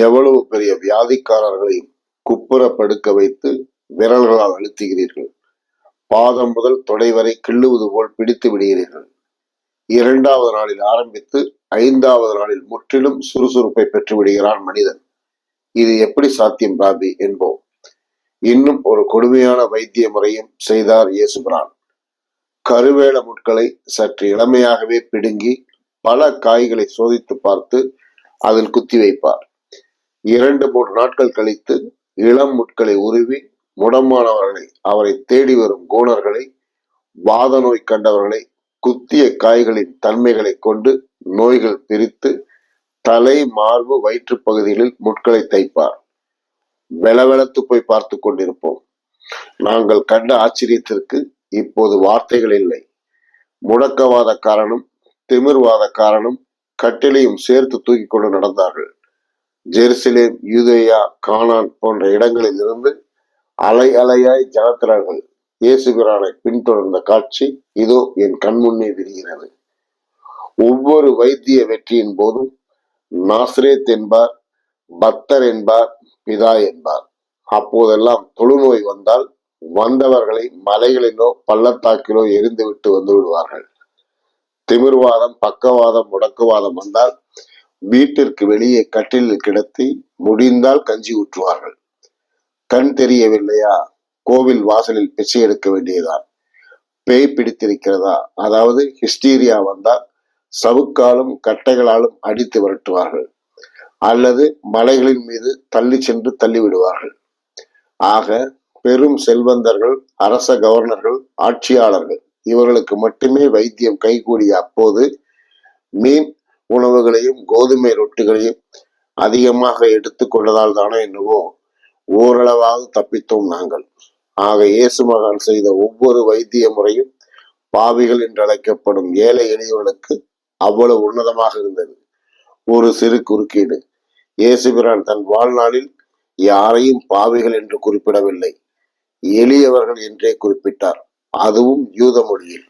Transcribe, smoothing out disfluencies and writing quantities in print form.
எவ்வளவு பெரிய வியாதிக்காரர்களையும் குப்புற படுக்க வைத்து விரல்களால் அழுத்துகிறீர்கள். பாதம் முதல் தொடை வரை கிள்ளுவது போல் பிடித்து விடுகிறீர்கள். 2வது நாளில் ஆரம்பித்து 5வது நாளில் முற்றிலும் சுறுசுறுப்பை பெற்று விடுகிறான் மனிதன். இது எப்படி சாத்தியம் பாபி என்போம். இன்னும் ஒரு கொடுமையான வைத்திய முறையும் செய்தார் இயேசுபிரான். கருவேல முட்களை சற்று இளமையாகவே பிடுங்கி பல காய்களை சோதித்து பார்த்து அதில் குத்தி வைப்பார். 2-3 நாட்கள் கழித்து இளம் முட்களை உருவி முடமானவர்களை, அவரை தேடி வரும் கோணர்களை, வாத நோய் கண்டவர்களை குத்திய காய்களின் தன்மைகளை கொண்டு நோய்கள் பிரித்து தலை, மார்பு, வயிற்று பகுதிகளில் முட்களை தைப்பார். வெளவெளத்து போய் பார்த்து கொண்டிருப்போம். நாங்கள் கண்ட ஆச்சரியத்திற்கு இப்போது வார்த்தைகள் இல்லை. முடக்கவாத காரணம், திமிர்வாத காரணம் கட்டிலையும் சேர்த்து தூக்கி கொண்டு நடந்தார்கள். ஜெருசலேம், யூதேயா, கானான் போன்ற இடங்களில் இருந்து அலை அலையாய் ஜனத்திரர்கள் இயேசுபிரானை பின்தொடர்ந்த காட்சி இதோ என் கண்முன்னே விரிகிறது. ஒவ்வொரு வைத்திய வெற்றியின் போதும் நாசரேத் என்பார், பக்தர் என்பார், பிதா என்பார். அப்போதெல்லாம் தொழுநோய் வந்தால் வந்தவர்களை மலைகளிலோ பள்ளத்தாக்கிலோ எரிந்துவிட்டு வந்து விடுவார்கள். திமிர்வாதம், பக்கவாதம், முடக்குவாதம் வந்தால் வீட்டிற்கு வெளியே கட்டிலில் கிடத்தி முடிந்தால் கஞ்சி ஊற்றுவார்கள். கண் தெரியவில்லையா, கோவில் வாசலில் பிச்சை எடுக்க வேண்டியதான். பேய் பிடித்திருக்கிறதா, அதாவது ஹிஸ்டீரியா வந்தால் சவுக்காலும் கட்டைகளாலும் அடித்து விரட்டுவார்கள், அல்லது மலைகளின் மீது தள்ளி சென்று தள்ளிவிடுவார்கள். ஆக பெரும் செல்வந்தர்கள், அரச கவர்னர்கள், ஆட்சியாளர்கள் இவர்களுக்கு மட்டுமே வைத்தியம் கைகூடிய அப்போது மீன் உணவுகளையும் கோதுமை ரொட்டிகளையும் அதிகமாக எடுத்துக்கொண்டதால் தானே என்னவோ ஓரளவாக தப்பித்தோம் நாங்கள். ஆக இயேசு மகான் செய்த ஒவ்வொரு வைத்திய முறையும் பாவிகள் என்று அழைக்கப்படும் ஏழை எளியவர்களுக்கு அவ்வளவு உன்னதமாக இருந்தது. ஒரு சிறு குறுக்கீடு. இயேசுபிரான் தன் வாழ்நாளில் யாரையும் பாவிகள் என்று குறிப்பிடவில்லை, எளியவர்கள் என்றே குறிப்பிட்டார், அதுவும் யூத மொழியில்.